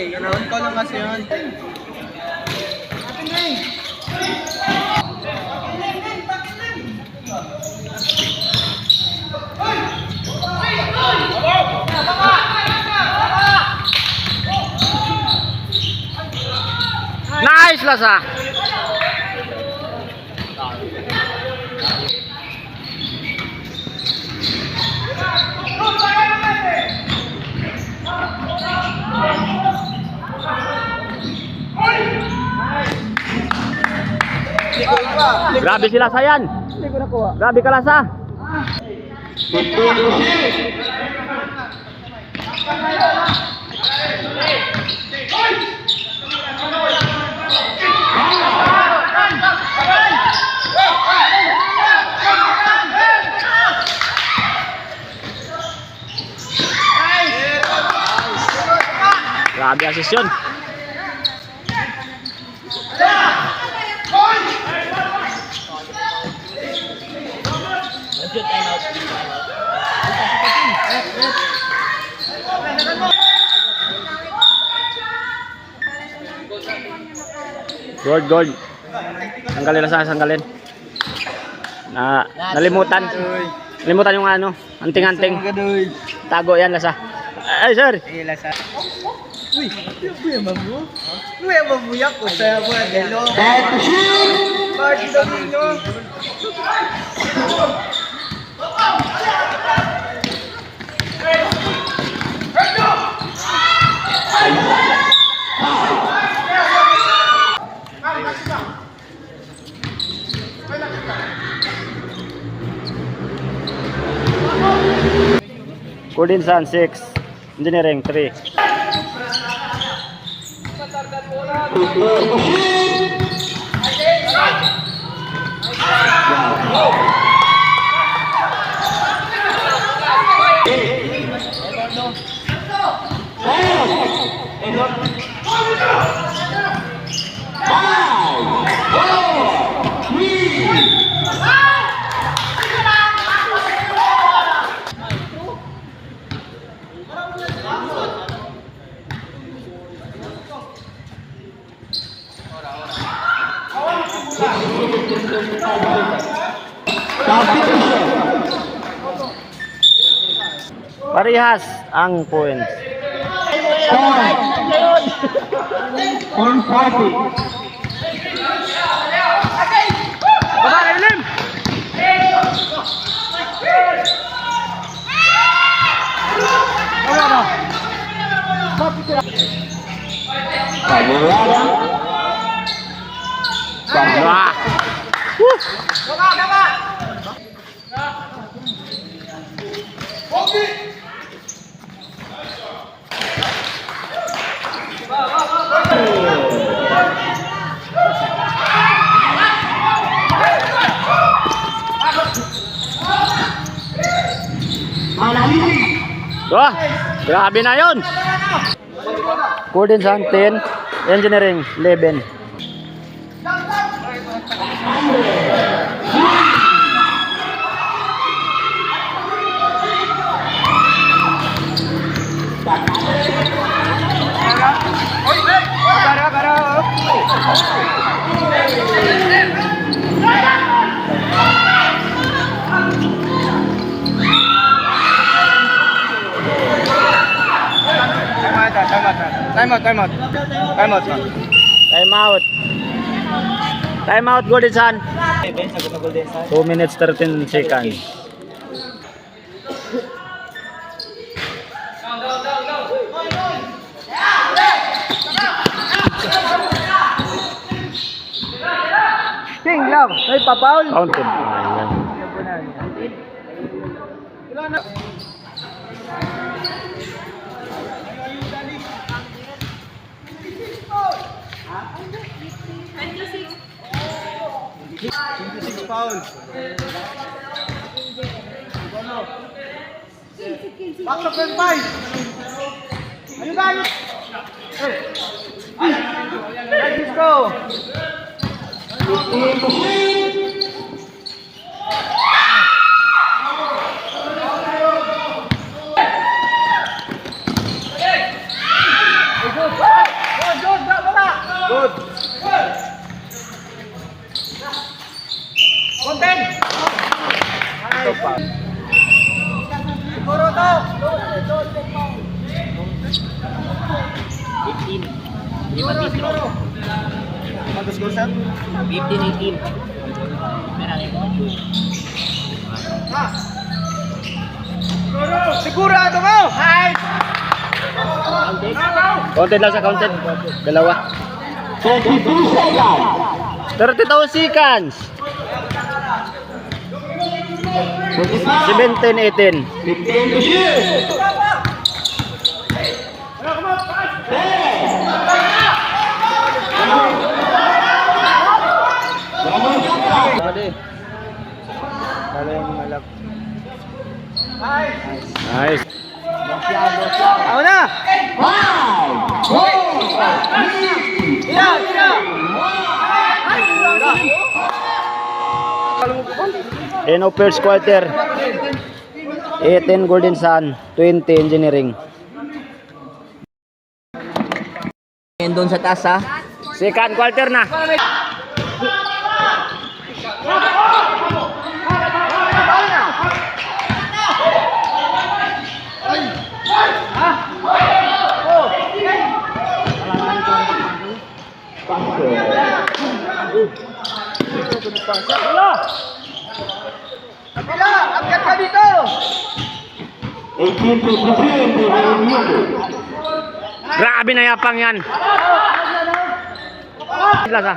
Round ko lang kasi yun. Nice, Lasa. Grabe sila sayan. Grabe ka, Lasa. Grabe ang sesyon. Gold. Tanggalin na sa sanggalin. Nalimutan. Nalimutan yung ano, anting-anting. Tago yan, Lasa. Ay, sir. Ay, Lasa. Uy, mamu. Uy, mamuyak ko. Saya mo, hello. Party Domingo. Kurdinsan 6, Engineering 3. Parehas ang points. Baba, Elim! Wah! Wah, grabe na yun. Kurdinsan 10, Engineering 11. Time out, Kurdinsan. 2 minutes 13 seconds. King Love, ay papaul. Counted. Ayan. Foul. Back to 5. Ano ba? Let's go. Go. Di ba bistro? Magus-gusan? 15-18. Sigurado mo! Hi! Counted lang sa counted. Dalawa. 32 seconds. 17-18. Nice. Ako na! Tira! Tira! End of first quarter. 18 Golden Sun, 20 Engineering. Yan doon sa taas ha. Second quarter na. Kapila! Agad ka dito! Grabe na yapang yan. Lasa.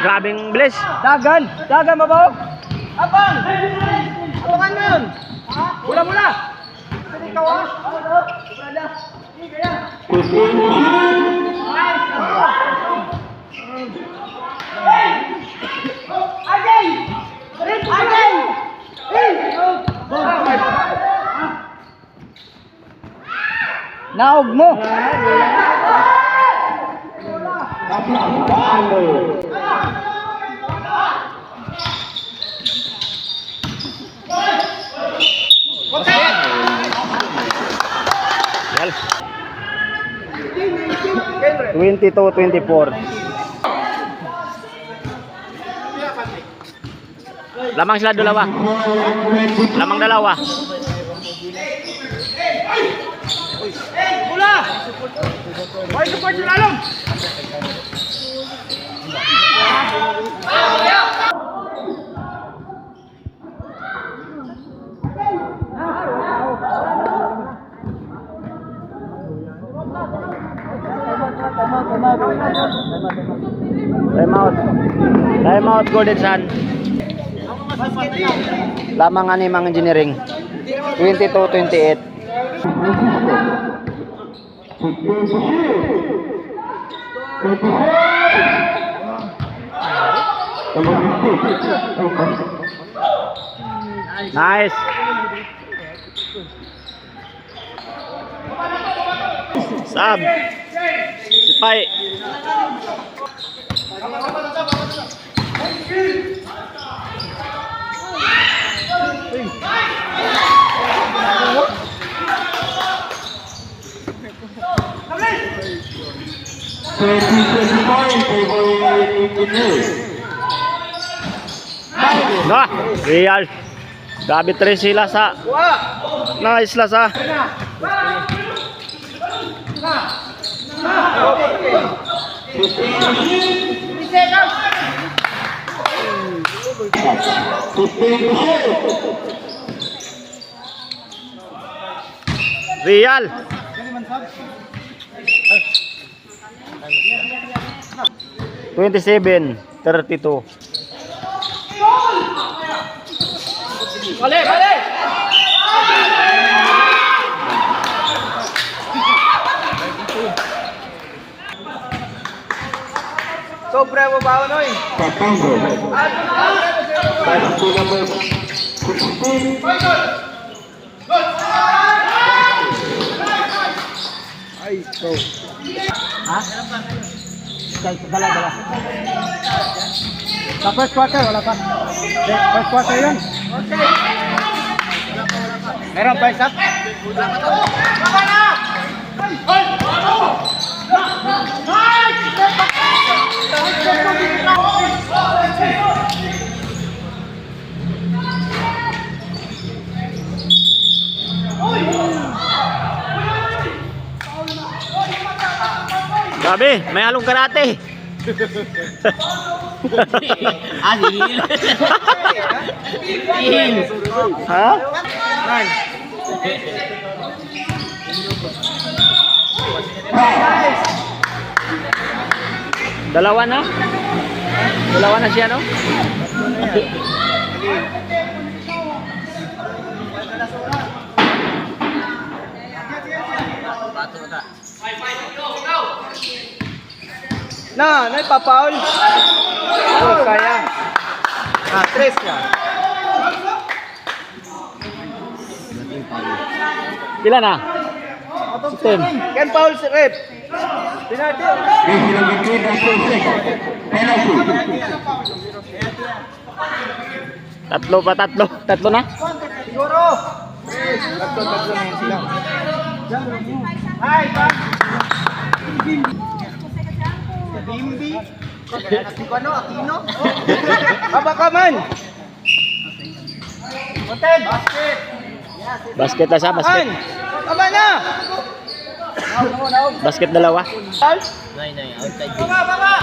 Grabing bilis. Dagan! Dagan mabaw! Abang! Abangan mo yun! Mula-mula! Pwede ikaw ha? Brada! Hindi kaya! Agay! Agay! Naog mo! Well, 22-24. Lamang sila dalawa. Lamang dalawa. Mula! Hoy, support yung lalong! Time out. Time out Golden Sun. Lamang animang engineering. 22-28. Nice. Sab. Sipay. Nah, real. Grabe 3 sila sa. Nice la sa. Real. 27-32. Balik! Balik! Sobra mo ba ano eh? Ay, so. Ha? Dala. Sa first quarter, wala pa. First quarter yun. Okay. Meron pa isa? Wala pa to. Wala na! Oy! Sabi, may halong karate. Adil. Ha? Dalawa na? Dalawa na siya, no? Na, naipapaul. Oh, sayang. Ah, 3 na. Pila na? 10. Ken Paul si Rep. Penalty. Tatlo pa, tatlo. Tatlo na? Siguro. Tatlo na yan sila. Ay, pa. Bimbi. Si Ano, Aquino. Aba ka man. Hotel. Basket. Basket na siya, basket. Aba na. Basket dalawa. Baba, baba.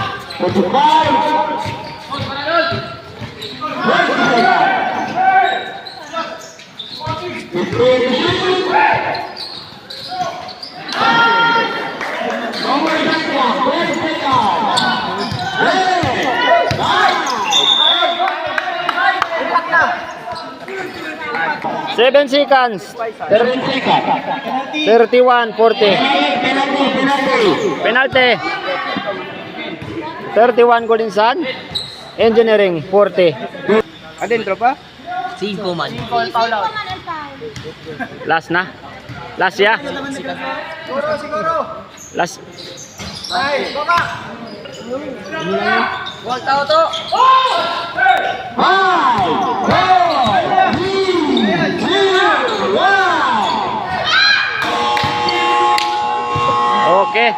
Seven seconds. 31, 40. Penalty. 31 Golden Sun. Engineering 40. Adentro pa? 5 man. Last na. Last ya. Siguro, siguro. Last. Ay, baba. Wag tao to. Okay.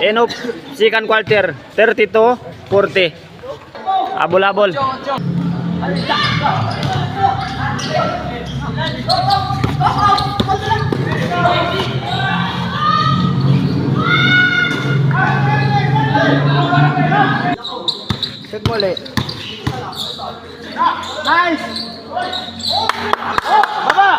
End of second quarter. 32-40. Abol-abol. Shoot mo ulit. Nice! Baba!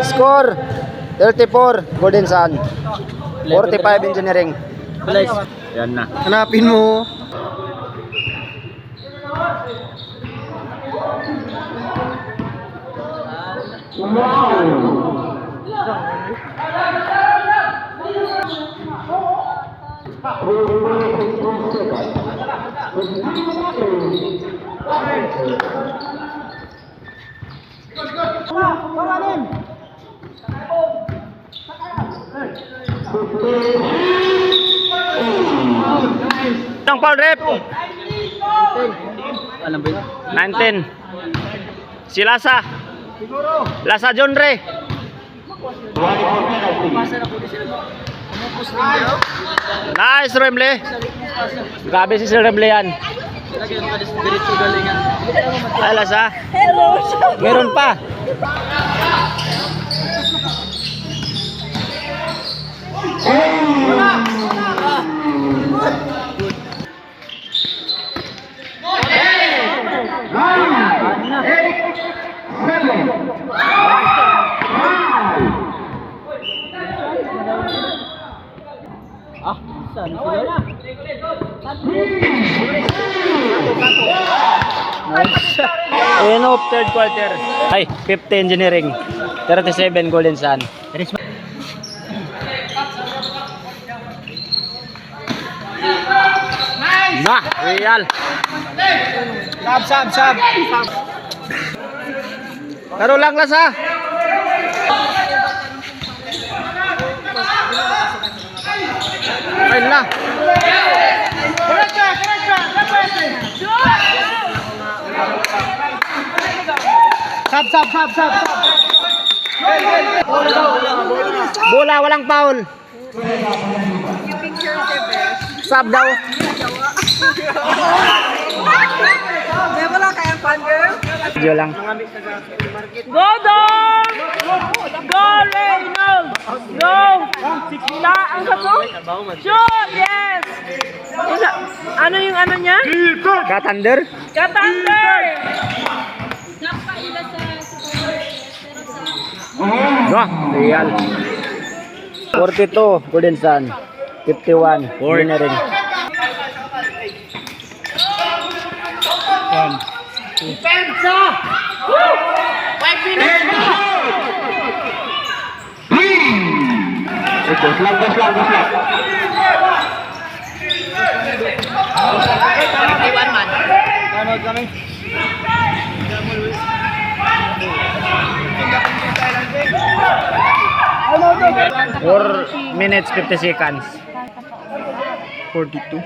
Score 34 Golden Sun. 45 Engineering. Yan na. Hanapin mo. Tang Paul Rep. Alam ba yun? 19. Si Lasa. Lasa John Ray. Nice Remle. Grabe si Sir Remle yan. Lagyan mo ka diretso galingan. Ay Lasa. Meron pa. Saan sila? End of third quarter. Ay, 50 Engineering. 37 Golden Sun. Na, Real. Sab. Karo lang Lasa. Ayun na. Sab. Bola, walang foul. Sab daw. Wala kayang Video lang. Go, Dom! Go, Reynolds! Go! Ang sapo? Shoot! Yes! Ano yung ano niya? Ka-thunder? Katander! Wah, real. 42, Golden Sun. 51, engineering. 5 minutes! Iwan man. Nanood kami. 4 minutes, 50 seconds. 42.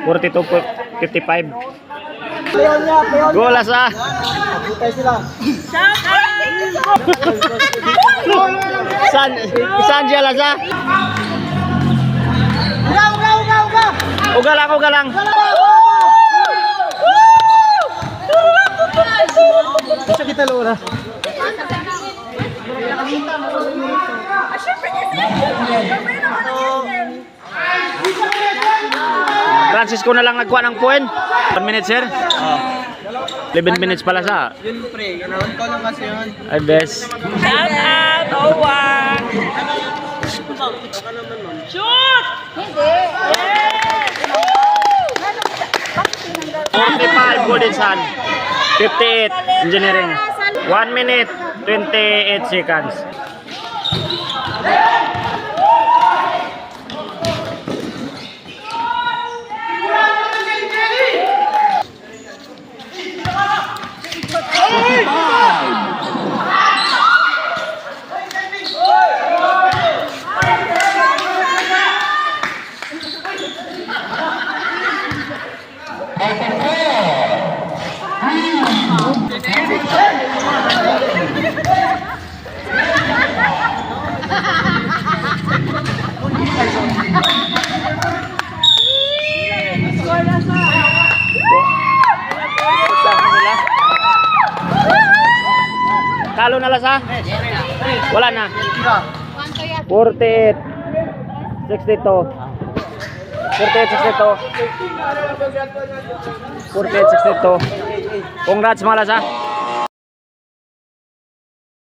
42, 55. Goal asa. San dia lasa. Uga lang. Bisa kita lura. Francisco na lang nagkuha ng point. 1 minute, sir. 11 minutes pala sa. Yun pre, ganawan ko lang kasi yun. Ay, best. Shout out, Owan! Shoot! 45, Golden Sun. 58, engineering. 1 minute, 28 seconds. Talo na lasa? Wala na. 48, 62. 48, 62. 48, 62. Congrats mga lasa.